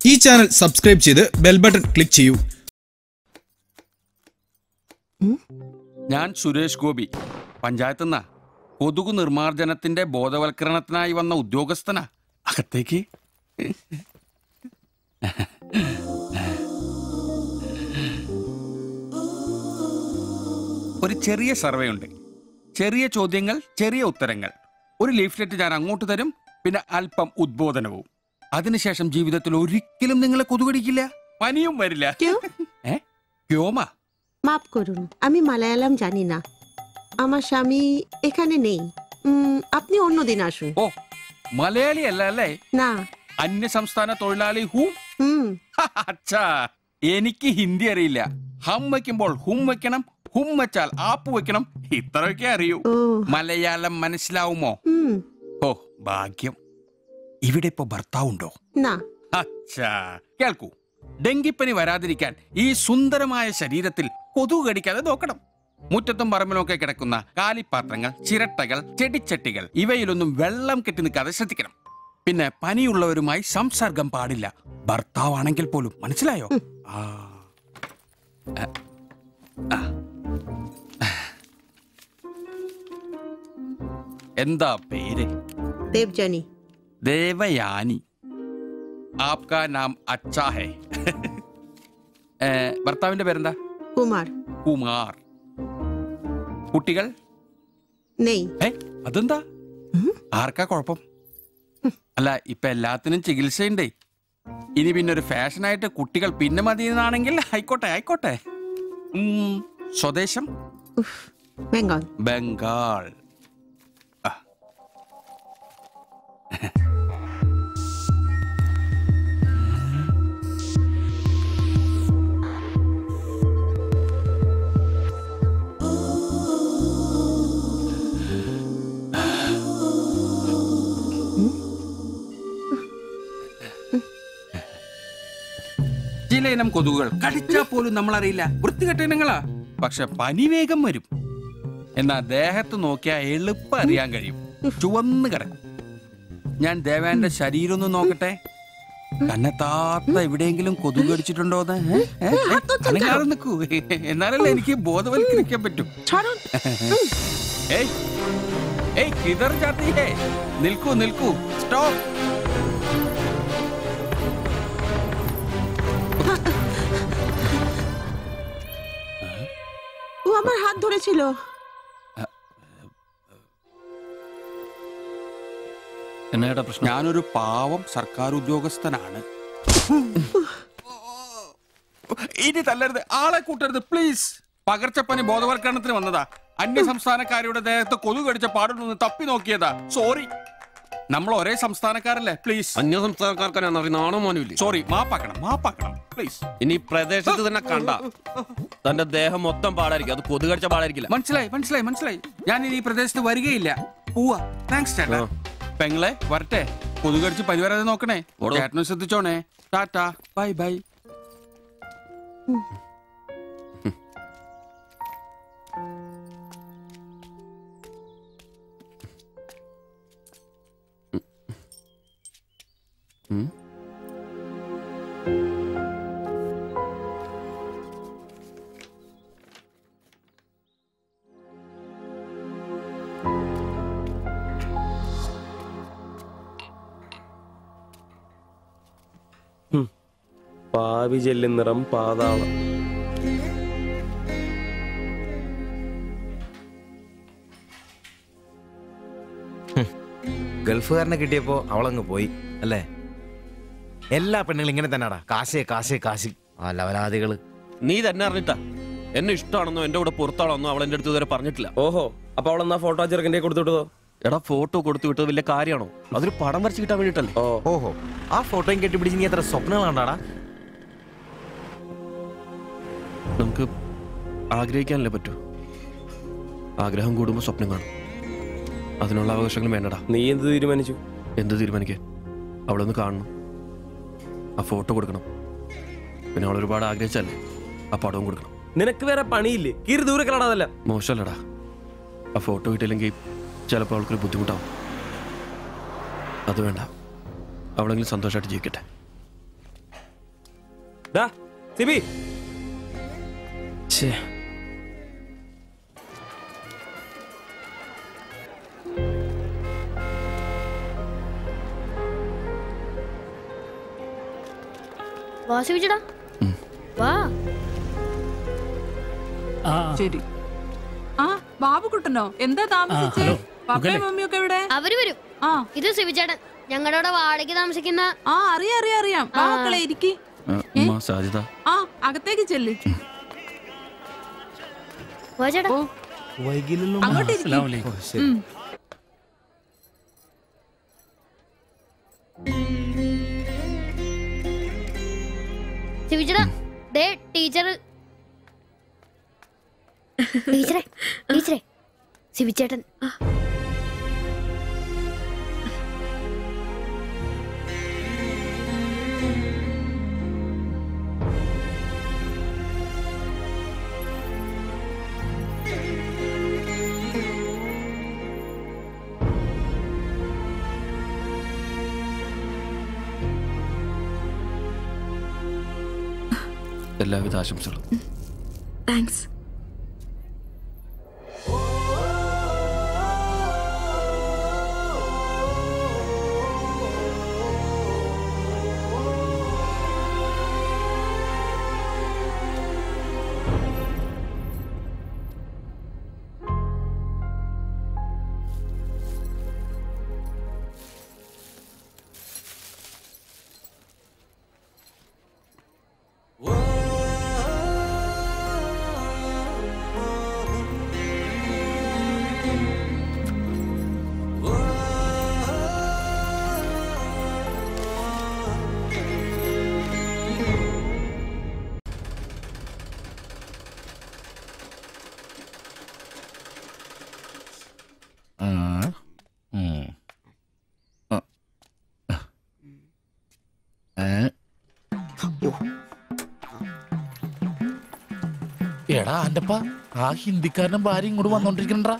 ഈ channel subscribe ചെയ്ത് bell button click ചെയ്യൂ. ഞാൻ സുരേഷ് ഗോപി, പഞ്ചായത്ത് നിന്നാ. കൊതുകു നിർമ്മാർജ്ജനത്തിന്റെ ബോധവൽക്കരണത്തിനായി വന്ന ഉദ്യോഗസ്ഥനാ. അകത്തേക്ക്. ഒരു ചെറിയ സർവേ ഉണ്ട്. ചെറിയ ചോദ്യങ്ങൾ, ചെറിയ ഉത്തരങ്ങൾ. ഒരു ലീഫ്ലെറ്റ് ഞാൻ അങ്ങോട്ട് തരും, പിന്നെ അല്പം ഉദ്ബോധനവും. അതിനുശേഷം ജീവിതത്തിൽ ഒരിക്കലും നിങ്ങളെ കൊതുകടിക്കില്ല, പനിയും വരില്ല. ക്യോമാ? মাফ করুন, আমি মালায়ালাম জানি না। আমার স্বামী এখানে নেই, আপনি অন্যদিন আসুন। ഓ, മലയാളി അല്ല അല്ലേ? না। അന്യ സംസ്ഥാന തൊഴിലാളി ഹൂം? അച്ഛാ, എനിക്ക് ഹിന്ദി അറിയില്ല. ഹം വയ്ക്കുമ്പോൾ ഹും വെക്കണം, ഹും വെച്ചാൽ ആപ്പ് വെക്കണം, ഇത്രയൊക്കെ അറിയൂ. മലയാളം മനസ്സിലാവുമോ? ഓ ഭാഗ്യം. ഇവിടെ ഇപ്പൊ ഭർത്താവുണ്ടോ? അച്ഛാ കേൾക്കൂ, ഡെങ്കിപ്പനി വരാതിരിക്കാൻ ഈ സുന്ദരമായ ശരീരത്തിൽ കൊതുക് കടിക്കാതെ നോക്കണം. മുറ്റത്തും പറമ്പിലൊക്കെ കിടക്കുന്ന കാലിപ്പാത്രങ്ങൾ, ചിരട്ടകൾ, ചെടിച്ചട്ടികൾ ഇവയിലൊന്നും വെള്ളം കെട്ടി നിൽക്കാതെ ശ്രദ്ധിക്കണം. പിന്നെ പനിയുള്ളവരുമായി സംസർഗം പാടില്ല, ഭർത്താവാണെങ്കിൽ പോലും. മനസ്സിലായോ? എന്താ പേര്? ദേവ്ജാനി. ദേവയാനി. ആപ്കാ നാം അച്ഛാ ഹൈ. ഭർത്താവിന്റെ പേരെന്താ? കുമാർ. കുമാർ. കുട്ടികൾ? അതെന്താ? ആർക്കാ കുഴപ്പം? അല്ല, ഇപ്പൊ എല്ലാത്തിനും ചികിത്സയുണ്ടേ. ഇനി പിന്നെ ഒരു ഫാഷനായിട്ട് കുട്ടികൾ പിന്നെ മതി എന്നാണെങ്കിൽ ആയിക്കോട്ടെ ആയിക്കോട്ടെ. സ്വദേശം? ബംഗാൾ. ബംഗാൾ. ചില ഇനം കൊതുകുകൾ കടിച്ചാൽ പോലും നമ്മളറിയില്ല, വൃത്തികെട്ട ഇനങ്ങളാ. പക്ഷെ പനി വേഗം വരും. എന്നാ ദേഹത്ത് നോക്കിയാൽ എളുപ്പം അറിയാൻ കഴിയും. ചുവന്ന് കിടക്കും. ഞാൻ ദേവാന്റെ ശരീരം ഒന്ന് നോക്കട്ടെ. കണ്ണെത്താത്ത എവിടെയെങ്കിലും കൊതുക് കടിച്ചിട്ടുണ്ടോ? അനങ്ങാതെ നിൽക്കൂ, എന്നാലല്ലേ എനിക്ക് ബോധവൽക്കരിക്കാൻ പറ്റും. കിതർ ജാതി ഹേ. നിൽക്കൂ നിൽക്കൂ, സ്റ്റോപ്പ്. ও আমার হাত ধরেছিল। ഞാനൊരു പാവം സർക്കാർ ഉദ്യോഗസ്ഥനാണ്. ഇനി തല്ലരുത്, ആളെ കൂട്ടരുത് പ്ലീസ്. പകർച്ചപ്പനി ബോധവൽക്കരണത്തിന് വന്നതാ. അന്യ സംസ്ഥാനക്കാരുടെ ദേഹത്ത് കൊതുക് കടിച്ച പാടുണ്ടെന്ന് തപ്പി നോക്കിയതാ. സോറി. നമ്മൾ ഒരേ സംസ്ഥാനക്കാരല്ലേ, പ്ലീസ്. അന്യ സംസ്ഥാനക്കാർക്കാണോ? സോറി, മാപ്പാക്കണം മാപ്പാക്കണം പ്ലീസ്. ഇനി പ്രദേശത്ത് തന്നെ കണ്ട തന്റെ ദേഹം മൊത്തം പാടായിരിക്കും, അത് കൊതുക് കടിച്ച പാടായിരിക്കില്ല. മനസ്സിലായി മനസ്സിലായി മനസ്സിലായി. ഞാൻ ഇനി ഈ പ്രദേശത്ത് വരികയില്ല. പോവാ. താങ്ക്സ് ചേട്ടാ. പെങ്ങളെ വരട്ടെ. കൊതുക് കടിച്ച് പനി വരാതെ നോക്കണേ. ചേട്ടനും ശ്രദ്ധിച്ചോണേ. Tata, bye bye. പാവി ജെല്ലിൻ നിറം പാതാളം. ഗൾഫുകാരനെ കിട്ടിയപ്പോ അവളങ്ങ് പോയി അല്ലേ? എല്ലാ പെണ്ണുങ്ങളും ഇങ്ങനെ തന്നെയാടാ, കാശേ കാശേ കാശി. ലവലാദികള്. നീ തന്നെ അറിഞ്ഞിട്ടാ എന്നെ ഇഷ്ടമാണെന്നോ എന്റെ കൂടെ പുറത്താണെന്നോ അവൾ എന്റെ അടുത്ത് ഇതുവരെ പറഞ്ഞിട്ടില്ല. ഓഹോ, അപ്പൊ അവളെന്നാ ഫോട്ടോ ചെറുക്കൻ്റെ കൊടുത്തുവിട്ടതോ? എടാ, ഫോട്ടോ കൊടുത്തു വിട്ടത് വലിയ കാര്യമാണോ? അതൊരു പടം വരച്ച് കിട്ടാൻ വേണ്ടിട്ടല്ലേ. ഓഹോ, ആ ഫോട്ടോയും കെട്ടിപ്പിടിച്ച് നീ എത്ര സ്വപ്നങ്ങൾ കണ്ടാടാ? നമുക്ക് ആഗ്രഹിക്കാനല്ലേ പറ്റൂ. ആഗ്രഹം കൂടുമ്പോൾ സ്വപ്നം കാണും. അതിനുള്ള അവകാശങ്ങൾ വേണ്ടടാ. നീ എന്ത് തീരുമാനിച്ചു? എന്ത് തീരുമാനിക്കാൻ? അവളൊന്ന് കാണണം, ആ ഫോട്ടോ കൊടുക്കണം. പിന്നെ അവൾ ഒരുപാട് ആഗ്രഹിച്ചല്ലേ, ആ പടവും കൊടുക്കണം. നിനക്ക് വേറെ പണിയില്ലേ? കീറി ദൂരെ കളാടതല്ല. മോശമല്ലടാ, ആ ഫോട്ടോ കിട്ടിയില്ലെങ്കിൽ ചിലപ്പോൾ അവൾക്കൊരു ബുദ്ധിമുട്ടാവും. അത് വേണ്ട, അവളെങ്കിലും സന്തോഷമായിട്ട് ജീവിക്കട്ടെ. സിബി വാ സിബിച്ചേട്ടാ വാ. ശരി. ആ ബാബുക്കുട്ടനോ എന്താ താമസിച്ചേ? പപ്പയും മമ്മിയൊക്കെ എവിടെ? അവര് വരും. ആ ഇത് സിബിച്ചേട്ടൻ ഞങ്ങളുടെ വാടകയ്ക്ക് താമസിക്കുന്ന. ആ അറിയാം. മക്കളെ ഇരിക്കി. സാധ്യത ആ അകത്തേക്ക് ചെല്ല്. വാ ചേട്ടാ. അങ്ങോട്ട് ഇരിക്ക്. സിബിച്ചേട്ടാ ദേ ടീച്ചർ. ടീച്ചറെ സിബിച്ചേട്ടൻ. എല്ലാവിധ ആശംസകളും. താങ്ക്സ്. എടാ അന്റപ്പ ആ ഹിന്ദിക്കാരനും ഭാര്യ ഇങ്ങോട്ട് വന്നോണ്ടിരിക്കണ്ടാ.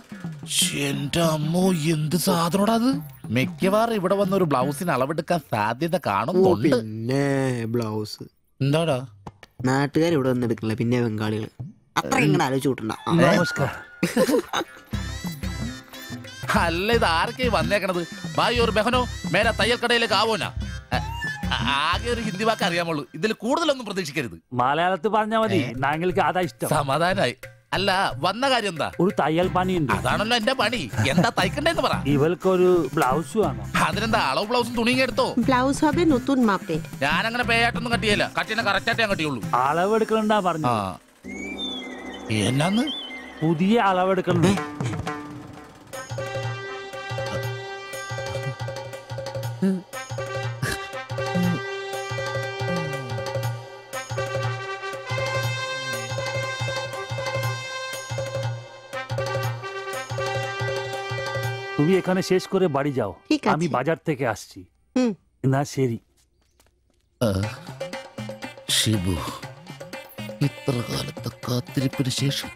എന്റെ അമ്മോ എന്ത് സാധനോടാ അത്. മിക്കവാറും ഇവിടെ വന്ന ഒരു ബ്ലൗസിന് അളവെടുക്കാൻ സാധ്യത കാണുന്നുണ്ട്. പിന്നെ ബ്ലൗസ് എന്താടാ നാട്ടുകാർ ഇവിടെ വന്നെടുക്കില്ല, പിന്നെ ബംഗാളികൾ. അത്ര ഇങ്ങനെ ആലോചിച്ച് കൂട്ടണ്ട. അല്ല ഇത് ആരൊക്കെ വന്നേക്കണത്? ഭായി ഒരു ബഹനോ മേര തയ്യൽ കടയിലേക്ക് ആവോനാ. ആകെ ഒരു ഹിന്ദി വാക്ക് അറിയാമുള്ളൂ. ഇതിൽ കൂടുതലൊന്നും പ്രതീക്ഷിക്കരുത്. മലയാളത്തിൽ പറഞ്ഞാൽ മതി. ഞങ്ങൾക്ക് അതാ ഇഷ്ടം. സമാധാനായി. അല്ല വന്ന കാര്യം എന്താ? ഒരു തയ്യൽ പണിയുണ്ട്. അതാണല്ലോ എന്റെ പണി. എന്താ തയ്ക്കണ്ടേന്ന് പറ. ഇവൾക്കൊരു ബ്ലൗസ് വേണം. അതിനെന്താ അളവ് ബ്ലൗസും തുണിയും എടുത്തോ? ব্লাউজ হবে নতুন মাপে। ഞാൻ അങ്ങനെ പേയായിട്ടൊന്നും കട്ടിയല്ല. കട്ടിനെ കറക്റ്റായിട്ട് ഞാൻ കട്ടിയുള്ളൂ. അളവെടുക്കണ്ടാ പറഞ്ഞു. എന്നാന്ന്? പുതിയ അളവെടുക്കണ്ട. তুমি এখানে শেষ করে বাড়ি যাও। আমি বাজার থেকে আসছি। না ശരി. ഷിബു, ഇത്ര കാലത്തെ കാത്തിരിപ്പിന് ശേഷം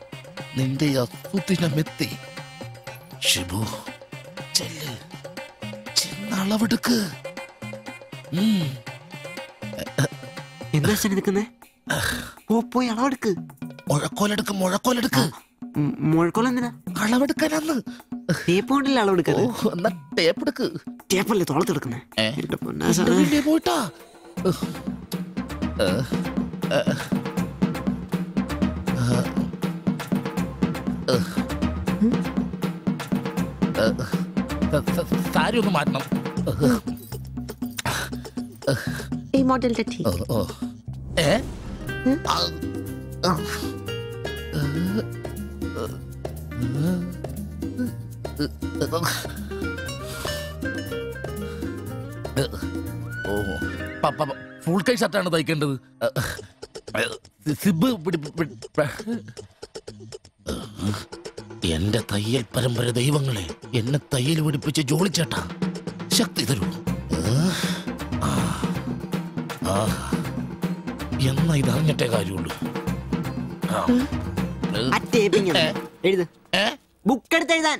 നിന്റെ അസുദിനമെത്തി. ഷിബു ചെല്ല്, ചെന്നളവെടുക്ക്. എന്താ നിൽക്കുന്നേ? പോയി അളവെടുക്ക്. മുഴക്കോലെടുക്ക്. മുഴക്കോലെന്തിനാ? അളവെടുക്കാനാന്ന്. ടേപ്പ് കൊണ്ടല്ലേ അളവെടുക്കാറ്? എന്നാ ടേപ്പ് എടുക്ക്. ടേപ്പല്ലേ തോളത്തെടുക്കുന്നേ? പോയിട്ടാ സാരി ഒന്ന് മാറ്റണം. এই মডেলটা ঠিক। ഫുൾ കൈ ഷർട്ടാണ് തയ്ക്കേണ്ടത്. സിബ് എന്റെ തയ്യൽ പരമ്പര ദൈവങ്ങളെ, എന്നെ തയ്യൽ പിടിപ്പിച്ച് ജോളിച്ചേട്ടാ ശക്തി തരൂ. എന്നാ ഇതറിഞ്ഞിട്ടേ കാര്യമുള്ളൂ. ബുക്ക് എടുത്ത് എഴുതാൻ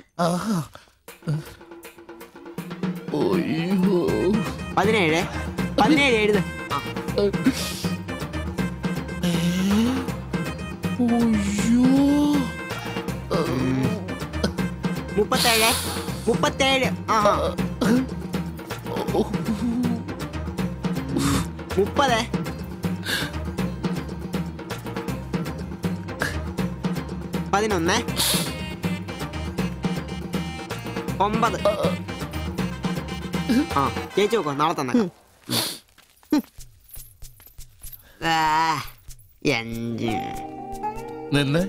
17 എഴുത്. 37 37 ആഹാ 30 11 9 ആ ചേച്ചി നോക്കോ നാളെ തന്നെ നിന്ന്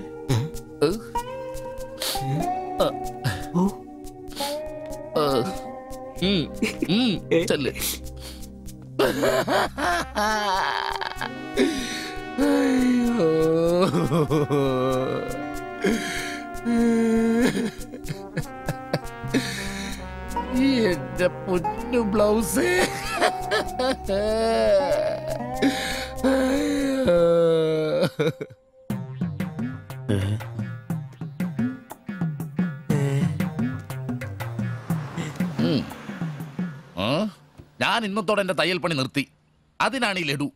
ചെല്ല് എന്റെ പൊന്നു ബ്ലൗസ് ഞാൻ ഇന്നത്തോടെ എന്റെ തയ്യൽ പണി നിർത്തി. അതിനാണ് ഈ ലഡു.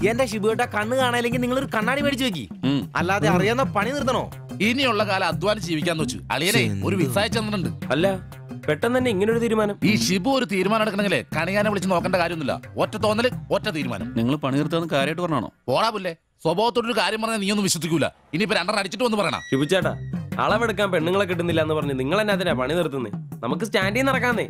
എന്റെ ശിബുവേട്ട കണ്ണ് കാണാനില്ലെങ്കിൽ നിങ്ങളൊരു കണ്ണാടി മേടിച്ചു വെക്കി. അല്ലാതെ അറിയാവുന്ന പണി നിർത്തണോ? ഇനിയുള്ള കാലം അധ്വാനിച്ച് ജീവിക്കാന്ന് വെച്ചു. അളിയനെ ഒരു വിസ ചെന്നിട്ടുണ്ട്. അല്ല പെട്ടെന്ന് തന്നെ ഇങ്ങനെ ഒരു തീരുമാനം. ഈ ഷിബു ഒരു തീരുമാനം എടുക്കണമെങ്കിലേ കണിയാനെ വിളിച്ച് നോക്കേണ്ട കാര്യമൊന്നുമില്ല. ഒറ്റ തോന്നല്, ഒറ്റ തീരുമാനം. നിങ്ങൾ പണി നിർത്താന്ന് കാര്യമായിട്ട് പറഞ്ഞാണോ? പോടാ പുല്ലേ, സ്വഭാവത്തോടൊരു കാര്യം പറഞ്ഞാൽ നീ ഒന്നും വിശ്വസിക്കൂല. ഇനിയിപ്പോ രണ്ടെണ്ണം അടിച്ചിട്ട് വന്ന് പറയണം. ശിബുച്ചേട്ടാ അളവെടുക്കാൻ പെണ്ണുങ്ങളെ കിട്ടുന്നില്ല എന്ന് പറഞ്ഞ് നിങ്ങൾ തന്നെ അതിനാ പണി നിർത്തുന്നേ. നമുക്ക് സ്റ്റാൻഡിൽ നടക്കാന്നേ.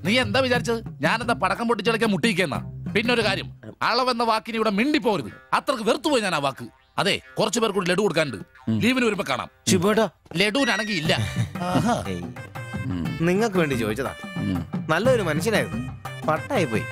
നീ എന്താ വിചാരിച്ചത്? ഞാനെന്താ പടക്കം പൊട്ടിച്ചടക്കാൻ മുട്ടിയിക്കുന്ന? പിന്നെ ഒരു കാര്യം, അളവെന്ന വാക്കിന് ഇവിടെ മിണ്ടിപ്പോരുത്. അത്രക്ക് വെറുത്തുപോയി ഞാൻ ആ വാക്ക്. അതെ, കുറച്ചു പേർ കൂടി ലഡു കൊടുക്കാനുണ്ട്. ലീവിന് വരുമ്പോ കാണാം. ലഡുവിനാണെങ്കിൽ ഇല്ല. നിങ്ങൾക്ക് വേണ്ടി ചോദിച്ചതാ. നല്ലൊരു മനുഷ്യനായിരുന്നു. പട്ടായി പോയി.